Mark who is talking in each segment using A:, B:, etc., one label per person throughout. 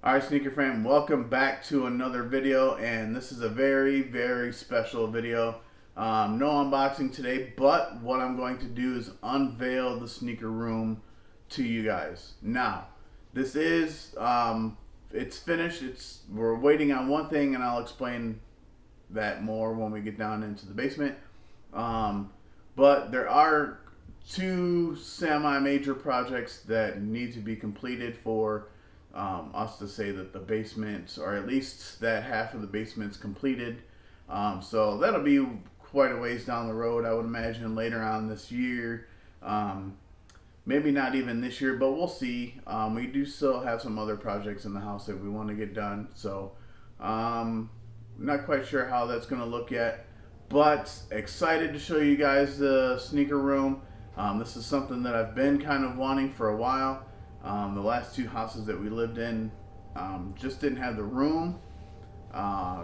A: Alright, sneaker fam, welcome back to another video, and this is a very special video. No unboxing today, but what I'm going to do is unveil the sneaker room to you guys. Now, this is it's finished. We're waiting on one thing, and I'll explain that more when we get down into the basement. But there are two semi-major projects that need to be completed for us to say that the basement, or at least that half of the basement's completed. So that'll be quite a ways down the road, I would imagine, later on this year. Maybe not even this year, but we'll see. We do still have some other projects in the house that we want to get done. So not quite sure how that's going to look yet, but excited to show you guys the sneaker room. This is something that I've been kind of wanting for a while. The last two houses that we lived in just didn't have the room.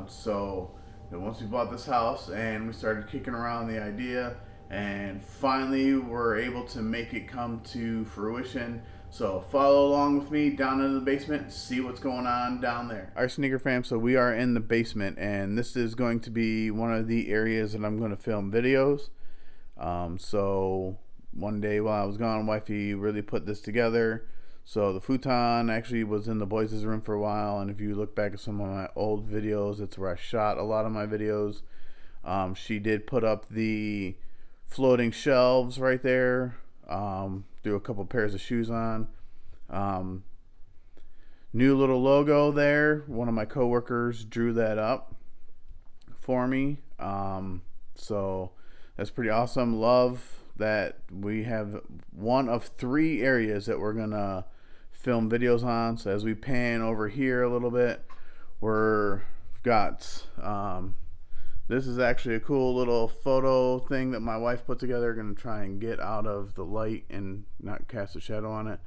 A: So once we bought this house and we started kicking around the idea, and finally we're able to make it come to fruition. So follow along with me down into the basement and see what's going on down there. All right, sneaker fam, so we are in the basement, and this is going to be one of the areas that I'm going to film videos. So one day while I was gone, Wifey really put this together. So the futon actually was in the boys' room for a while, and if you look back at some of my old videos, it's where I shot a lot of my videos. She did put up the floating shelves right there, threw a couple pairs of shoes on. New little logo there. One of my coworkers drew that up for me. So that's pretty awesome. Love that we have one of three areas that we're gonna film videos on. So as we pan over here a little bit, we've got this is actually a cool little photo thing that my wife put together. Gonna try and get out of the light and not cast a shadow on it,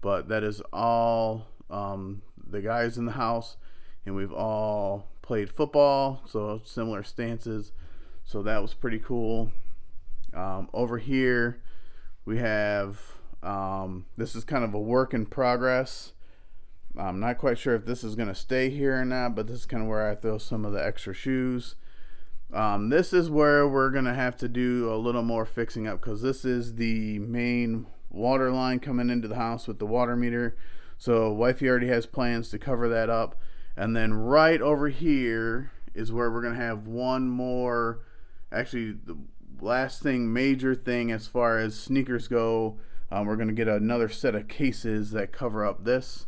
A: but that is all the guys in the house, and we've all played football, so similar stances, so that was pretty cool. Over here we have this is kind of a work in progress. I'm not quite sure if this is going to stay here or not, but this is kind of where I throw some of the extra shoes. This is where we're going to have to do a little more fixing up, because this is the main water line coming into the house with the water meter. So Wifey already has plans to cover that up. And then right over here is where we're going to have one more, actually the last thing, major thing as far as sneakers go. We're going to get another set of cases that cover up this.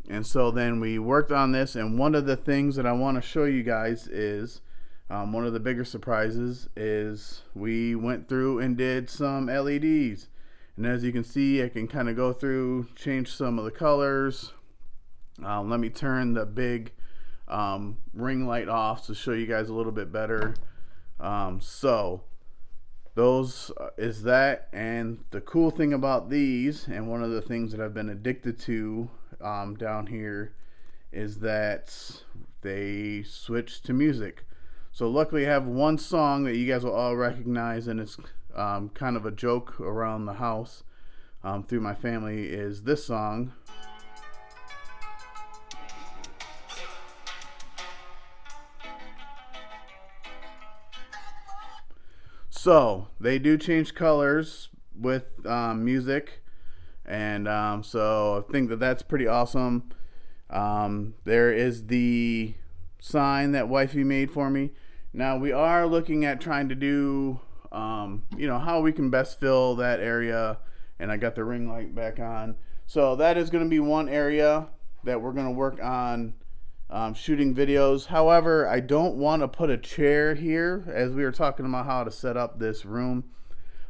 A: And so then we worked on this, and one of the things that I want to show you guys is one of the bigger surprises is we went through and did some LEDs. And as you can see, I can kind of go through, change some of the colors. Let me turn the big ring light off to show you guys a little bit better. So those is that, and the cool thing about these, and one of the things that I've been addicted to down here, is that they switch to music. So luckily I have one song that you guys will all recognize, and it's kind of a joke around the house through my family, is this song. So they do change colors with music, and so I think that that's pretty awesome. There is the sign that Wifey made for me. Now we are looking at trying to do how we can best fill that area, and I got the ring light back on. So that is going to be one area that we're going to work on shooting videos. However, I don't want to put a chair here, as we were talking about how to set up this room.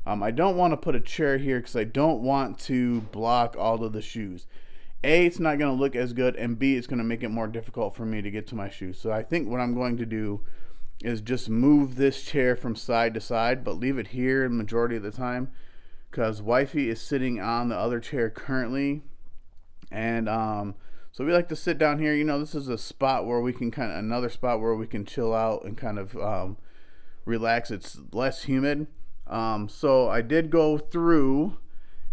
A: I don't want to put a chair here because I don't want to block all of the shoes. A, it's not going to look as good, and B, it's going to make it more difficult for me to get to my shoes. So I think what I'm going to do is just move this chair from side to side, but leave it here the majority of the time, because Wifey is sitting on the other chair currently, and so we like to sit down here. This is a spot where we can another spot where we can chill out and kind of relax. It's less humid. So I did go through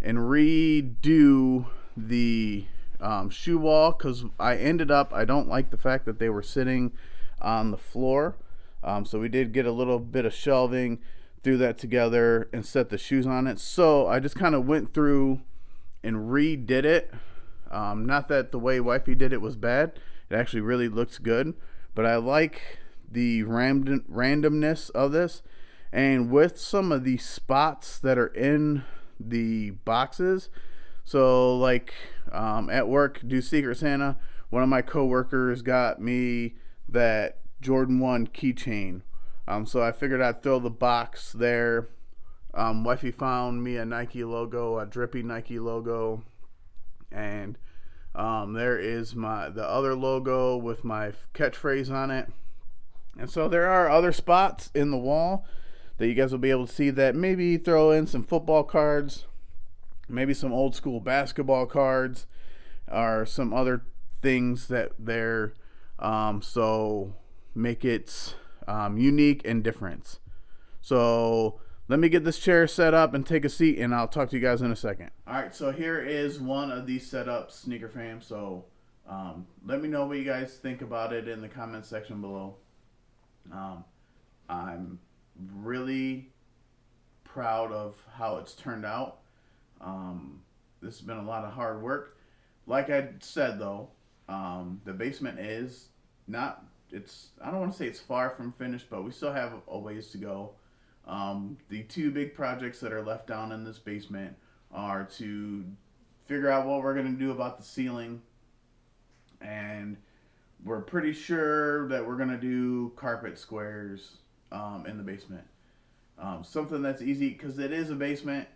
A: and redo the shoe wall, because I don't like the fact that they were sitting on the floor. So we did get a little bit of shelving, threw that together and set the shoes on it. So I just kind of went through and redid it. Not that the way Wifey did it was bad. It actually really looks good, but I like the randomness of this. And with some of the spots that are in the boxes, so like at work, do Secret Santa, one of my coworkers got me that Jordan 1 keychain. So I figured I'd throw the box there. Wifey found me a Nike logo, a drippy Nike logo, and there is the other logo with my catchphrase on it. And so there are other spots in the wall that you guys will be able to see, that maybe throw in some football cards, maybe some old school basketball cards, or some other things that they're so make it unique and different. So let me get this chair set up and take a seat, and I'll talk to you guys in a second. All right, so here is one of these setups, Sneaker Fam. So let me know what you guys think about it in the comment section below. I'm really proud of how it's turned out. This has been a lot of hard work. Like I said though, the basement is not, I don't want to say it's far from finished, but we still have a ways to go. The two big projects that are left down in this basement are to figure out what we're going to do about the ceiling, and we're pretty sure that we're going to do carpet squares in the basement. Something that's easy because it is a basement.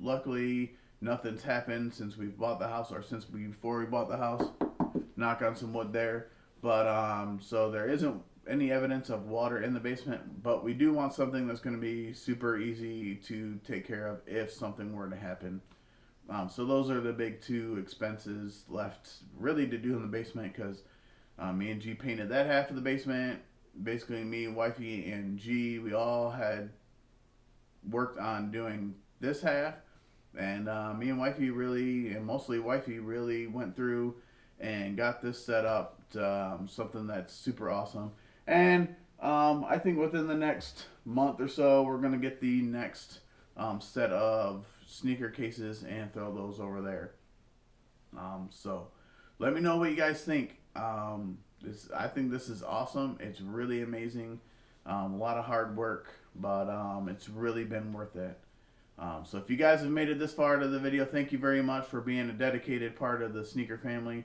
A: Luckily, nothing's happened since we've bought the house, or before we bought the house. Knock on some wood there. But so there isn't any evidence of water in the basement, but we do want something that's going to be super easy to take care of if something were to happen. So those are the big two expenses left really to do in the basement, because me and G painted that half of the basement. Basically, me, Wifey, and G, we all had worked on doing this half. And me and Wifey really, and mostly Wifey, really went through and got this set up, something that's super awesome. And I think within the next month or so, we're going to get the next set of sneaker cases and throw those over there. So let me know what you guys think. I think this is awesome. It's really amazing. A lot of hard work, but it's really been worth it. So if you guys have made it this far to the video, thank you very much for being a dedicated part of the sneaker family.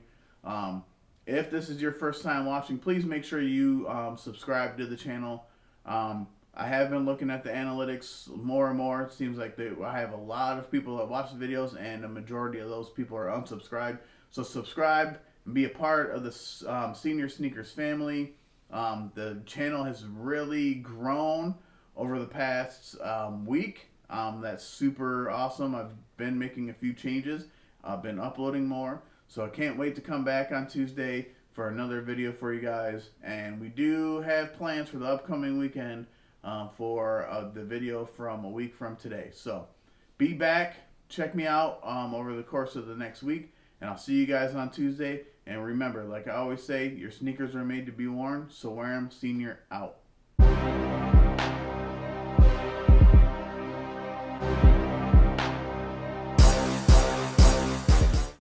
A: If this is your first time watching, please make sure you subscribe to the channel. I have been looking at the analytics more and more. It seems like I have a lot of people that watch the videos, and a majority of those people are unsubscribed. So subscribe and be a part of the Senior Sneakers family. The channel has really grown over the past week. That's super awesome. I've been making a few changes. I've been uploading more. So I can't wait to come back on Tuesday for another video for you guys. And we do have plans for the upcoming weekend for the video from a week from today. So be back. Check me out over the course of the next week. And I'll see you guys on Tuesday. And remember, like I always say, your sneakers are made to be worn. So wear them. Senior out.